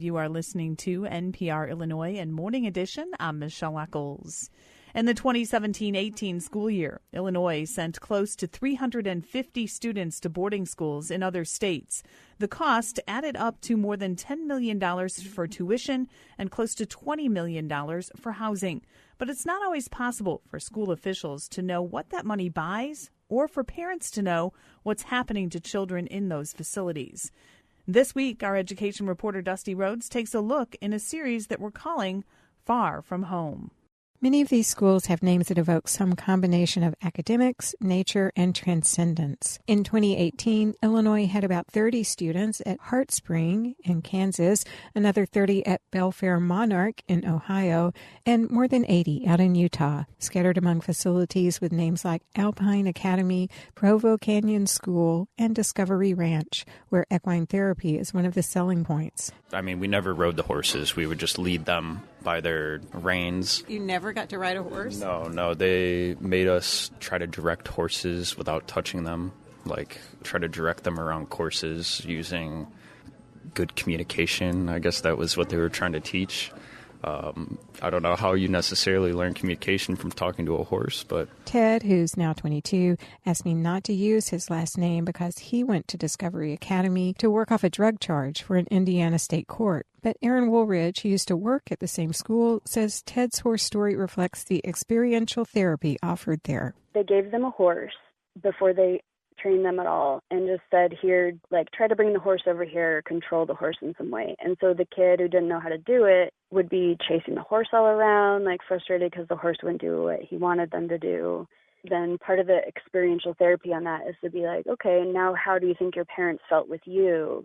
You are listening to NPR Illinois and Morning Edition. I'm Michelle Eccles. In the 2017-18 school year, Illinois sent close to 350 students to boarding schools in other states. The cost added up to more than $10 million for tuition and close to $20 million for housing. But it's not always possible for school officials to know what that money buys or for parents to know what's happening to children in those facilities. This week, our education reporter Dusty Rhodes takes a look in a series that we're calling Far From Home. Many of these schools have names that evoke some combination of academics, nature, and transcendence. In 2018, Illinois had about 30 students at Heart Spring in Kansas, another 30 at Belfair Monarch in Ohio, and more than 80 out in Utah, scattered among facilities with names like Alpine Academy, Provo Canyon School, and Discovery Ranch, where equine therapy is one of the selling points. I mean, we never rode the horses. We would just lead them by their reins. You never got to ride a horse? No. They made us try to direct horses without touching them, like try to direct them around courses using good communication. I guess that was what they were trying to teach. I don't know how you necessarily learn communication from talking to a horse, but... Ted, who's now 22, asked me not to use his last name because he went to Discovery Academy to work off a drug charge for an Indiana state court. But Aaron Woolridge, who used to work at the same school, says Ted's horse story reflects the experiential therapy offered there. They gave them a horse before they trained them at all and just said, here, like, try to bring the horse over here, control the horse in some way. And so the kid who didn't know how to do it would be chasing the horse all around, like frustrated because the horse wouldn't do what he wanted them to do. Then part of the experiential therapy on that is to be like, okay, now how do you think your parents felt with you?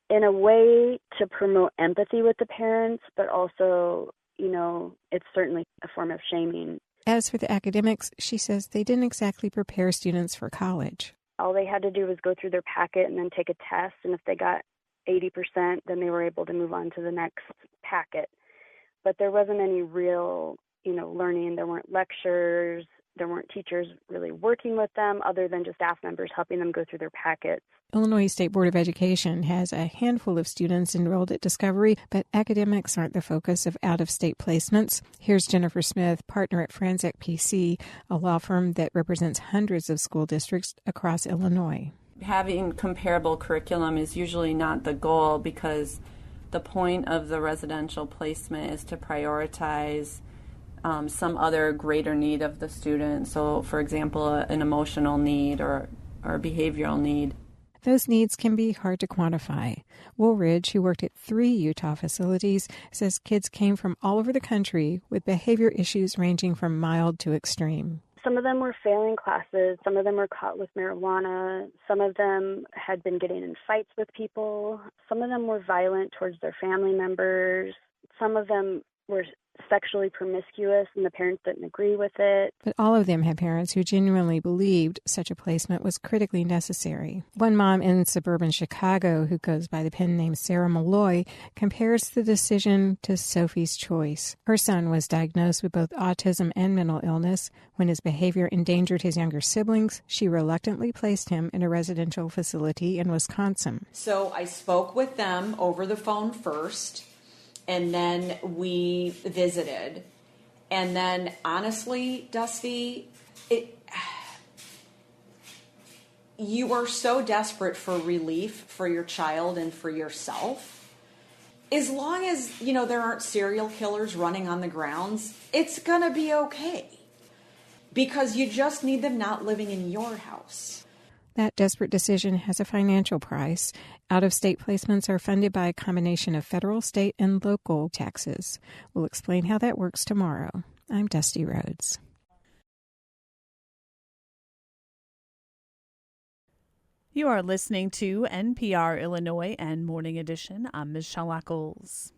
In a way to promote empathy with the parents, but also, it's certainly a form of shaming. As for the academics, she says they didn't exactly prepare students for college. All they had to do was go through their packet and then take a test, and if they got 80%, then they were able to move on to the next packet. But there wasn't any real, learning. There weren't lectures. There weren't teachers really working with them other than just staff members helping them go through their packets. Illinois State Board of Education has a handful of students enrolled at Discovery, but academics aren't the focus of out-of-state placements. Here's Jennifer Smith, partner at Franczek PC, a law firm that represents hundreds of school districts across Illinois. Having comparable curriculum is usually not the goal because the point of the residential placement is to prioritize some other greater need of the student. So, for example, an emotional need or behavioral need. Those needs can be hard to quantify. Woolridge, who worked at 3 Utah facilities, says kids came from all over the country with behavior issues ranging from mild to extreme. Some of them were failing classes. Some of them were caught with marijuana. Some of them had been getting in fights with people. Some of them were violent towards their family members. Some of them were sexually promiscuous and the parents didn't agree with it. But all of them had parents who genuinely believed such a placement was critically necessary. One mom in suburban Chicago, who goes by the pen name Sarah Malloy, compares the decision to Sophie's choice. Her son was diagnosed with both autism and mental illness. When his behavior endangered his younger siblings, she reluctantly placed him in a residential facility in Wisconsin. So I spoke with them over the phone first, and then we visited. And then, honestly, Dusty, you are so desperate for relief for your child and for yourself. As long as, there aren't serial killers running on the grounds, it's going to be okay. Because you just need them not living in your house. That desperate decision has a financial price. Out-of-state placements are funded by a combination of federal, state, and local taxes. We'll explain how that works tomorrow. I'm Dusty Rhodes. You are listening to NPR Illinois and Morning Edition. I'm Michelle Eccles.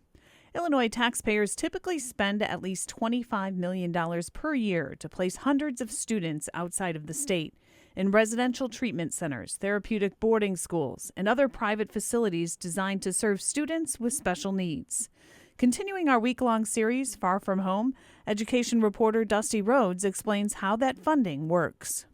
Illinois taxpayers typically spend at least $25 million per year to place hundreds of students outside of the state in residential treatment centers, therapeutic boarding schools, and other private facilities designed to serve students with special needs. Continuing our week-long series, Far From Home, education reporter Dusty Rhodes explains how that funding works.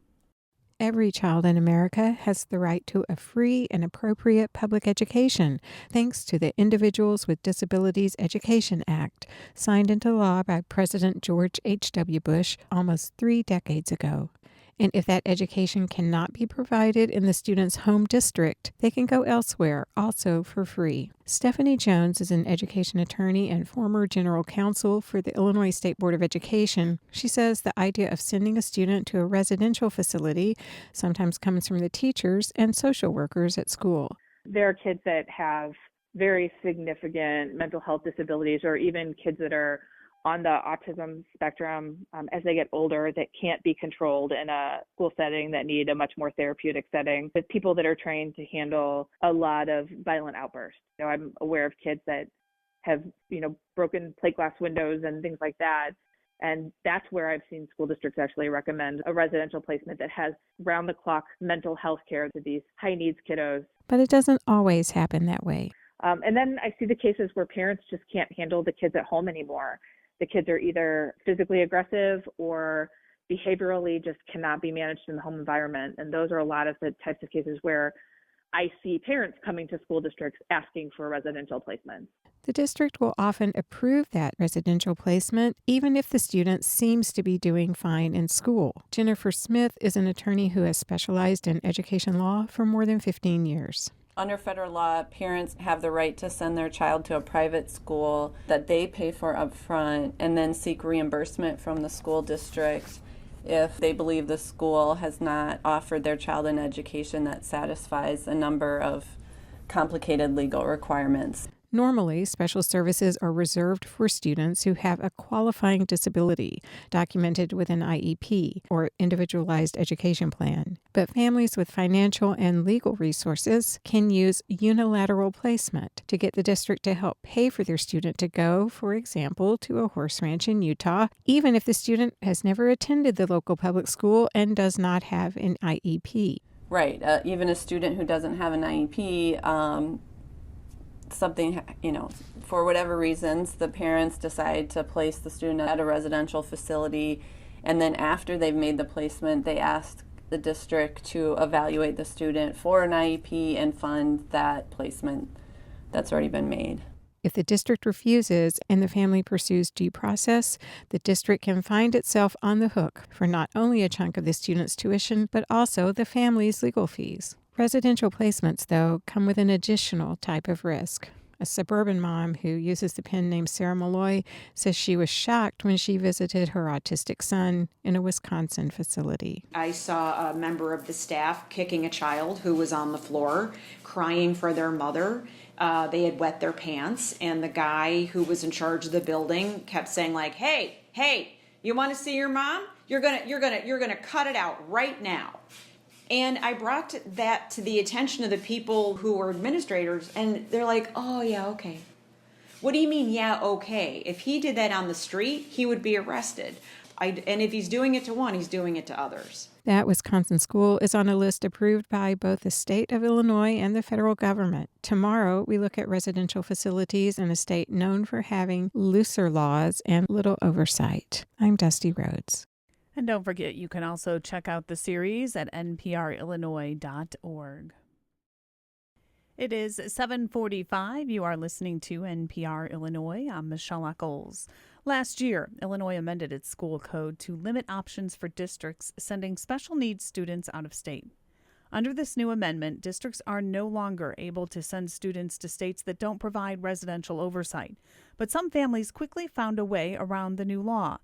Every child in America has the right to a free and appropriate public education, thanks to the Individuals with Disabilities Education Act, signed into law by President George H.W. Bush almost 3 decades ago. And if that education cannot be provided in the student's home district, they can go elsewhere, also for free. Stephanie Jones is an education attorney and former general counsel for the Illinois State Board of Education. She says the idea of sending a student to a residential facility sometimes comes from the teachers and social workers at school. There are kids that have very significant mental health disabilities, or even kids that are on the autism spectrum as they get older that can't be controlled in a school setting, that need a much more therapeutic setting, with people that are trained to handle a lot of violent outbursts. I'm aware of kids that have, broken plate glass windows and things like that. And that's where I've seen school districts actually recommend a residential placement that has round-the-clock mental health care to these high-needs kiddos. But it doesn't always happen that way. And then I see the cases where parents just can't handle the kids at home anymore. The kids are either physically aggressive or behaviorally just cannot be managed in the home environment. And those are a lot of the types of cases where I see parents coming to school districts asking for a residential placement. The district will often approve that residential placement, even if the student seems to be doing fine in school. Jennifer Smith is an attorney who has specialized in education law for more than 15 years. Under federal law, parents have the right to send their child to a private school that they pay for up front and then seek reimbursement from the school district if they believe the school has not offered their child an education that satisfies a number of complicated legal requirements. Normally, special services are reserved for students who have a qualifying disability documented with an IEP or individualized education plan. But families with financial and legal resources can use unilateral placement to get the district to help pay for their student to go, for example, to a horse ranch in Utah, even if the student has never attended the local public school and does not have an IEP. Right. Even a student who doesn't have an IEP, for whatever reasons, the parents decide to place the student at a residential facility, and then after they've made the placement, they ask the district to evaluate the student for an IEP and fund that placement that's already been made. If the district refuses and the family pursues due process, the district can find itself on the hook for not only a chunk of the student's tuition, but also the family's legal fees. Residential placements, though, come with an additional type of risk. A suburban mom who uses the pen name Sarah Malloy says she was shocked when she visited her autistic son in a Wisconsin facility. I saw a member of the staff kicking a child who was on the floor, crying for their mother. They had wet their pants, and the guy who was in charge of the building kept saying, like, hey, you want to see your mom? You're gonna cut it out right now. And I brought that to the attention of the people who were administrators, and they're like, oh, yeah, okay. What do you mean, yeah, okay? If he did that on the street, he would be arrested. And if he's doing it to one, he's doing it to others. That Wisconsin school is on a list approved by both the state of Illinois and the federal government. Tomorrow, we look at residential facilities in a state known for having looser laws and little oversight. I'm Dusty Rhodes. And don't forget, you can also check out the series at nprillinois.org. It is 7:45. You are listening to NPR Illinois. I'm Michelle Eccles. Last year, Illinois amended its school code to limit options for districts sending special needs students out of state. Under this new amendment, districts are no longer able to send students to states that don't provide residential oversight. But some families quickly found a way around the new law.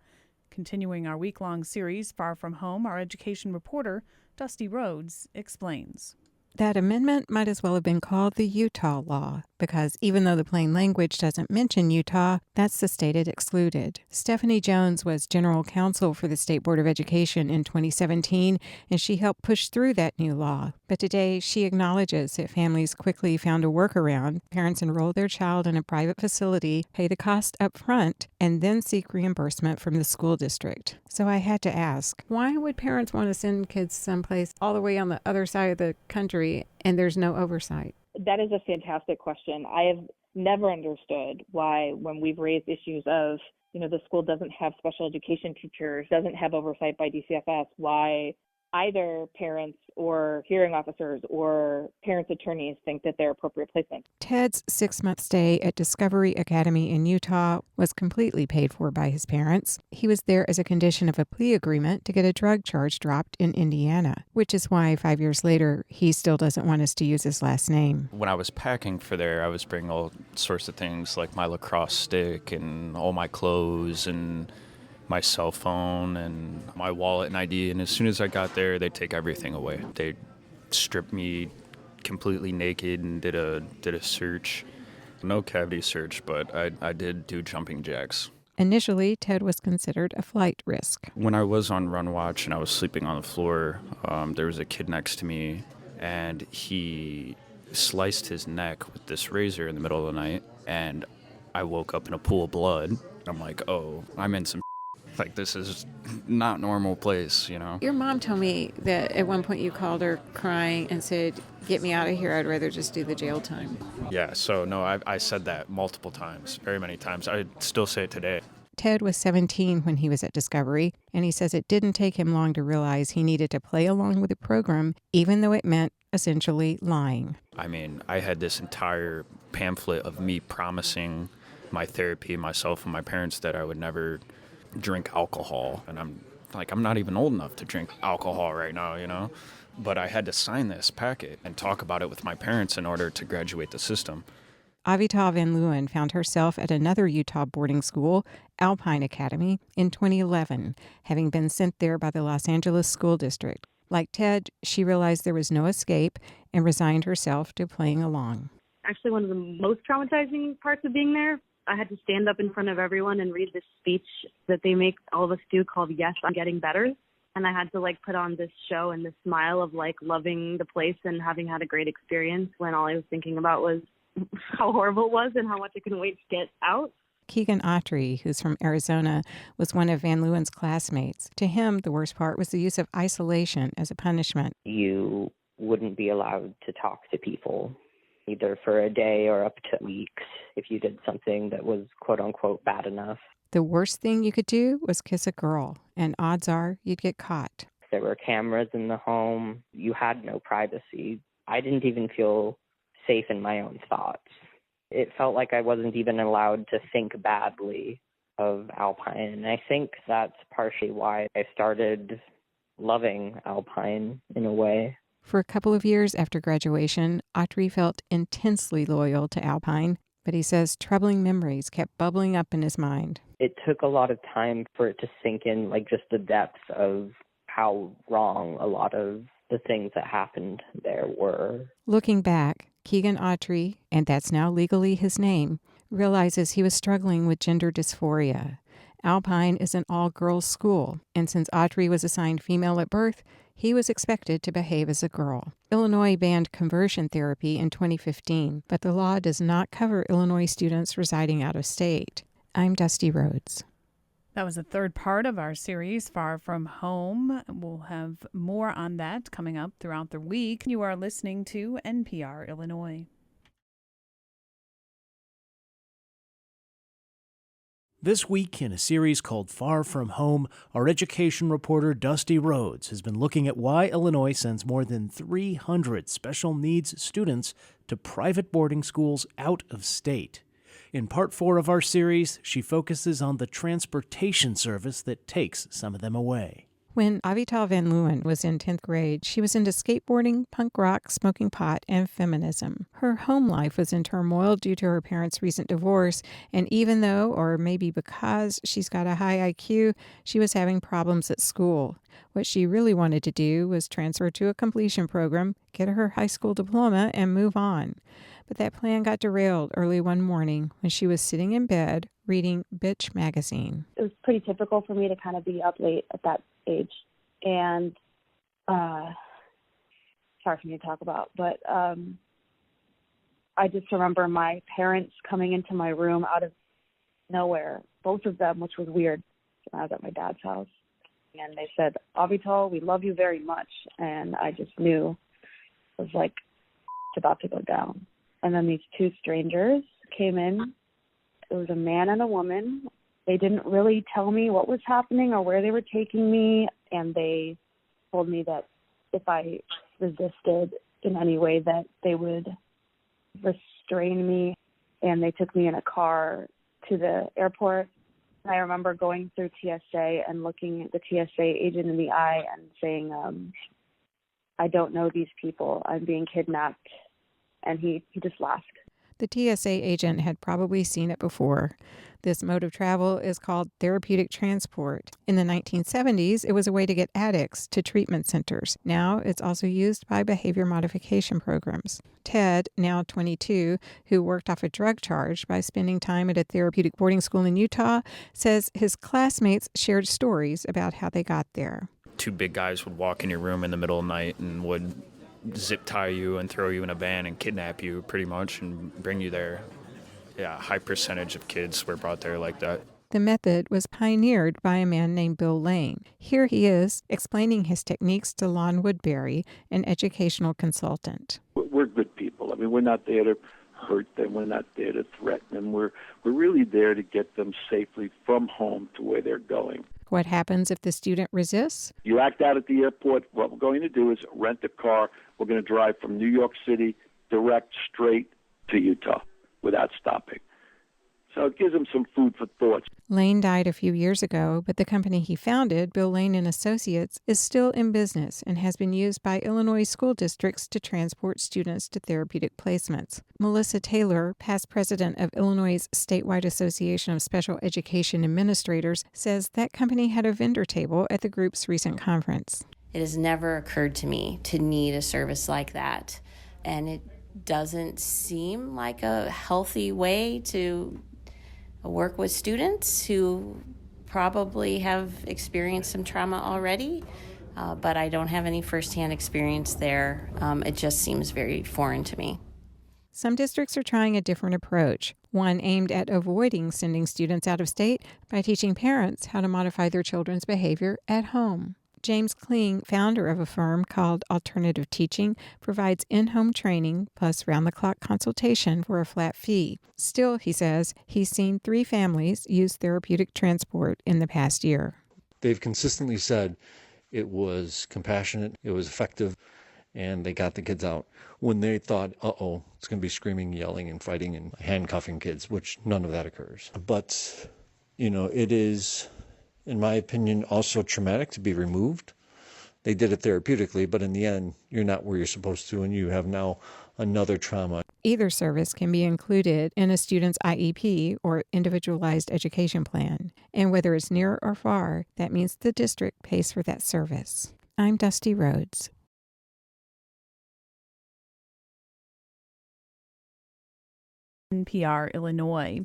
Continuing our week-long series, Far From Home, our education reporter, Dusty Rhodes, explains. That amendment might as well have been called the Utah law, because even though the plain language doesn't mention Utah, that's the state it excluded. Stephanie Jones was general counsel for the State Board of Education in 2017, and she helped push through that new law. But today, she acknowledges that families quickly found a workaround. Parents enroll their child in a private facility, pay the cost up front, and then seek reimbursement from the school district. So I had to ask, why would parents want to send kids someplace all the way on the other side of the country and there's no oversight? That is a fantastic question. I have never understood why, when we've raised issues of, the school doesn't have special education teachers, doesn't have oversight by DCFS, why either parents or hearing officers or parents' attorneys think that they're appropriate placement. Ted's 6-month stay at Discovery Academy in Utah was completely paid for by his parents. He was there as a condition of a plea agreement to get a drug charge dropped in Indiana, which is why 5 years later, he still doesn't want us to use his last name. When I was packing for there, I was bringing all sorts of things like my lacrosse stick and all my clothes and my cell phone and my wallet and ID, and as soon as I got there, they take everything away. They stripped me completely naked and did a search. No cavity search, but I did do jumping jacks. Initially, Ted was considered a flight risk. When I was on run watch and I was sleeping on the floor, there was a kid next to me, and he sliced his neck with this razor in the middle of the night, and I woke up in a pool of blood. I'm like, oh, I'm in some like, this is not normal place, you know? Your mom told me that at one point you called her crying and said, get me out of here, I'd rather just do the jail time. Yeah, so no, I said that multiple times, very many times. I still say it today. Ted was 17 when he was at Discovery, and he says it didn't take him long to realize he needed to play along with the program, even though it meant essentially lying. I mean, I had this entire pamphlet of me promising my therapy, myself, and my parents that I would never drink alcohol, and I'm not even old enough to drink alcohol right now, you know, but I had to sign this packet and talk about it with my parents in order to graduate the system. Avital Van Leeuwen found herself at another Utah boarding school, Alpine Academy, in 2011, having been sent there by the Los Angeles School District. Like Ted, she realized there was no escape and resigned herself to playing along. Actually, one of the most traumatizing parts of being there, I had to stand up in front of everyone and read this speech that they make all of us do called Yes, I'm Getting Better. And I had to put on this show and this smile of loving the place and having had a great experience when all I was thinking about was how horrible it was and how much I couldn't wait to get out. Keegan Autry, who's from Arizona, was one of Van Leeuwen's classmates. To him, the worst part was the use of isolation as a punishment. You wouldn't be allowed to talk to people, either for a day or up to weeks, if you did something that was quote-unquote bad enough. The worst thing you could do was kiss a girl, and odds are you'd get caught. There were cameras in the home. You had no privacy. I didn't even feel safe in my own thoughts. It felt like I wasn't even allowed to think badly of Alpine, and I think that's partially why I started loving Alpine in a way. For a couple of years after graduation, Autry felt intensely loyal to Alpine, but he says troubling memories kept bubbling up in his mind. It took a lot of time for it to sink in, just the depth of how wrong a lot of the things that happened there were. Looking back, Keegan Autry, and that's now legally his name, realizes he was struggling with gender dysphoria. Alpine is an all-girls school, and since Autry was assigned female at birth, he was expected to behave as a girl. Illinois banned conversion therapy in 2015, but the law does not cover Illinois students residing out of state. I'm Dusty Rhodes. That was the third part of our series, Far From Home. We'll have more on that coming up throughout the week. You are listening to NPR Illinois. This week, in a series called Far From Home, our education reporter Dusty Rhodes has been looking at why Illinois sends more than 300 special needs students to private boarding schools out of state. In part 4 of our series, she focuses on the transportation service that takes some of them away. When Avital Van Leeuwen was in 10th grade, she was into skateboarding, punk rock, smoking pot, and feminism. Her home life was in turmoil due to her parents' recent divorce, and even though, or maybe because, she's got a high IQ, she was having problems at school. What she really wanted to do was transfer to a completion program, get her high school diploma, and move on. But that plan got derailed early one morning when she was sitting in bed reading Bitch magazine. It was pretty typical for me to kind of be up late at that age, and it's hard for me to talk about, but I just remember my parents coming into my room out of nowhere, both of them, which was weird. I was at my dad's house, and they said, "Avital, we love you very much," and I just knew it was it's about to go down. And then these two strangers came in. It was a man and a woman. They didn't really tell me what was happening or where they were taking me, and they told me that if I resisted in any way that they would restrain me, and they took me in a car to the airport. And I remember going through TSA and looking at the TSA agent in the eye and saying, I don't know these people. I'm being kidnapped. And he just laughed. The TSA agent had probably seen it before. This mode of travel is called therapeutic transport. In the 1970s, it was a way to get addicts to treatment centers. Now it's also used by behavior modification programs. Ted, now 22, who worked off a drug charge by spending time at a therapeutic boarding school in Utah, says his classmates shared stories about how they got there. Two big guys would walk in your room in the middle of the night and would zip tie you and throw you in a van and kidnap you pretty much and bring you there. Yeah, a high percentage of kids were brought there like that. The method was pioneered by a man named Bill Lane. Here he is explaining his techniques to Lon Woodbury, an educational consultant. We're good people. I mean, we're not there to hurt them. We're not there to threaten them. We're really there to get them safely from home to where they're going. What happens if the student resists? You act out at the airport. What we're going to do is rent a car. We're going to drive from New York City direct straight to Utah without stopping. So it gives them some food for thought. Lane died a few years ago, but the company he founded, Bill Lane and Associates, is still in business and has been used by Illinois school districts to transport students to therapeutic placements. Melissa Taylor, past president of Illinois' statewide Association of Special Education Administrators, says that company had a vendor table at the group's recent conference. It has never occurred to me to need a service like that, and it doesn't seem like a healthy way to work with students who probably have experienced some trauma already, but I don't have any firsthand experience there. It just seems very foreign to me. Some districts are trying a different approach, one aimed at avoiding sending students out of state by teaching parents how to modify their children's behavior at home. James Kling, founder of a firm called Alternative Teaching, provides in-home training plus round-the-clock consultation for a flat fee. Still, he says, he's seen 3 families use therapeutic transport in the past year. They've consistently said it was compassionate, it was effective, and they got the kids out. When they thought, uh-oh, it's going to be screaming, yelling, and fighting and handcuffing kids, which none of that occurs. But, it is, in my opinion, also traumatic to be removed. They did it therapeutically, but in the end, you're not where you're supposed to, and you have now another trauma. Either service can be included in a student's IEP or individualized education plan. And whether it's near or far, that means the district pays for that service. I'm Dusty Rhodes. NPR Illinois.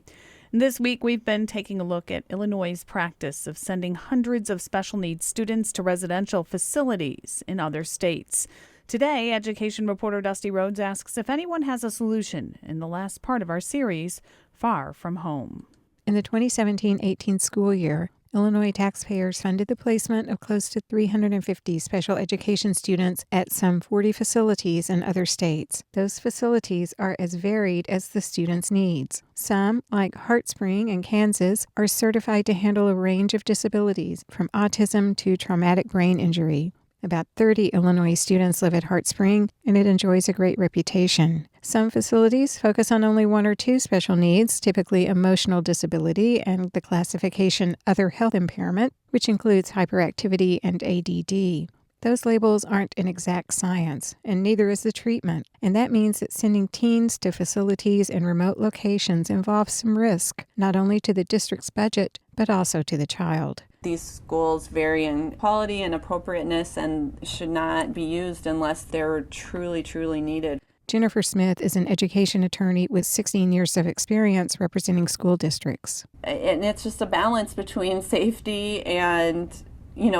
This week, we've been taking a look at Illinois' practice of sending hundreds of special needs students to residential facilities in other states. Today, education reporter Dusty Rhodes asks if anyone has a solution in the last part of our series, Far From Home. In the 2017-18 school year, Illinois taxpayers funded the placement of close to 350 special education students at some 40 facilities in other states. Those facilities are as varied as the students' needs. Some, like Heart Spring in Kansas, are certified to handle a range of disabilities, from autism to traumatic brain injury. About 30 Illinois students live at Heart Spring, and it enjoys a great reputation. Some facilities focus on only 1 or 2 special needs, typically emotional disability and the classification Other Health Impairment, which includes hyperactivity and ADD. Those labels aren't an exact science, and neither is the treatment. And that means that sending teens to facilities in remote locations involves some risk, not only to the district's budget, but also to the child. These schools vary in quality and appropriateness and should not be used unless they're truly, truly needed. Jennifer Smith is an education attorney with 16 years of experience representing school districts. And it's just a balance between safety and,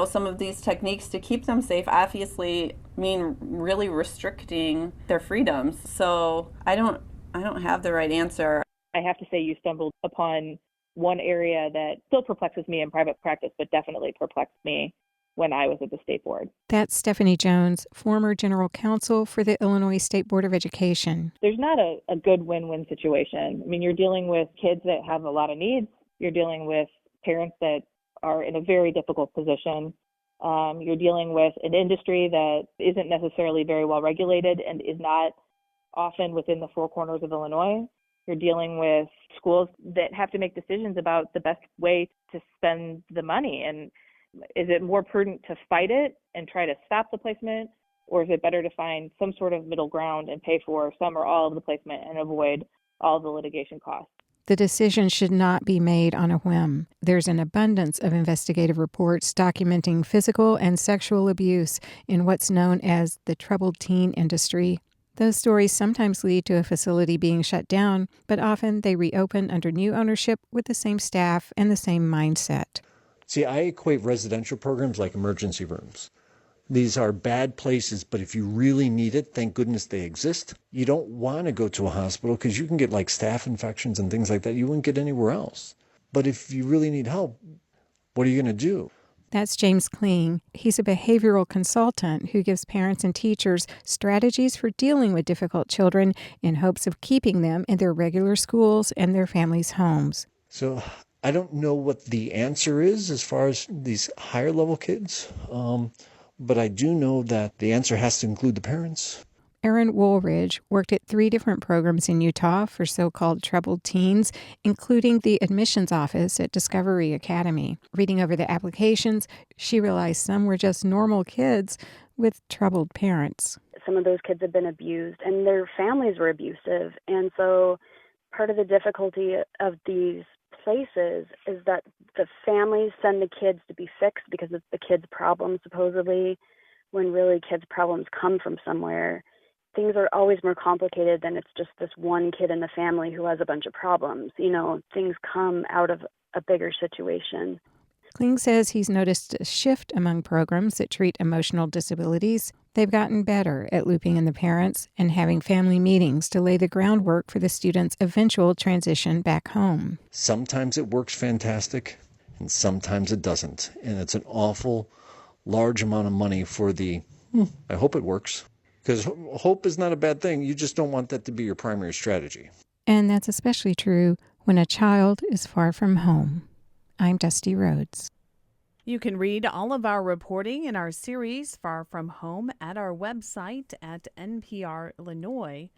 some of these techniques to keep them safe obviously mean really restricting their freedoms. So I don't have the right answer. I have to say you stumbled upon one area that still perplexes me in private practice, but definitely perplexed me when I was at the state board. That's Stephanie Jones, former general counsel for the Illinois State Board of Education. There's not a good win-win situation. I mean, you're dealing with kids that have a lot of needs. You're dealing with parents that are in a very difficult position. You're dealing with an industry that isn't necessarily very well regulated and is not often within the four corners of Illinois. You're dealing with schools that have to make decisions about the best way to spend the money. And is it more prudent to fight it and try to stop the placement, or is it better to find some sort of middle ground and pay for some or all of the placement and avoid all the litigation costs? The decision should not be made on a whim. There's an abundance of investigative reports documenting physical and sexual abuse in what's known as the troubled teen industry. Those stories sometimes lead to a facility being shut down, but often they reopen under new ownership with the same staff and the same mindset. See, I equate residential programs like emergency rooms. These are bad places, but if you really need it, thank goodness they exist. You don't want to go to a hospital because you can get like staph infections and things like that you wouldn't get anywhere else. But if you really need help, what are you going to do? That's James Kling. He's a behavioral consultant who gives parents and teachers strategies for dealing with difficult children in hopes of keeping them in their regular schools and their families' homes. So I don't know what the answer is as far as these higher level kids, but I do know that the answer has to include the parents. Aaron Woolridge worked at 3 different programs in Utah for so-called troubled teens, including the admissions office at Discovery Academy. Reading over the applications, she realized some were just normal kids with troubled parents. Some of those kids had been abused, and their families were abusive. And so part of the difficulty of these places is that the families send the kids to be fixed because it's the kids' problem, supposedly, when really kids' problems come from somewhere. Things are always more complicated than it's just this one kid in the family who has a bunch of problems. You know, things come out of a bigger situation. Kling says he's noticed a shift among programs that treat emotional disabilities. They've gotten better at looping in the parents and having family meetings to lay the groundwork for the student's eventual transition back home. Sometimes it works fantastic, and sometimes it doesn't. And it's an awful large amount of money for the, I hope it works. Because hope is not a bad thing. You just don't want that to be your primary strategy. And that's especially true when a child is far from home. I'm Dusty Rhodes. You can read all of our reporting in our series Far From Home at our website at nprillinois.org.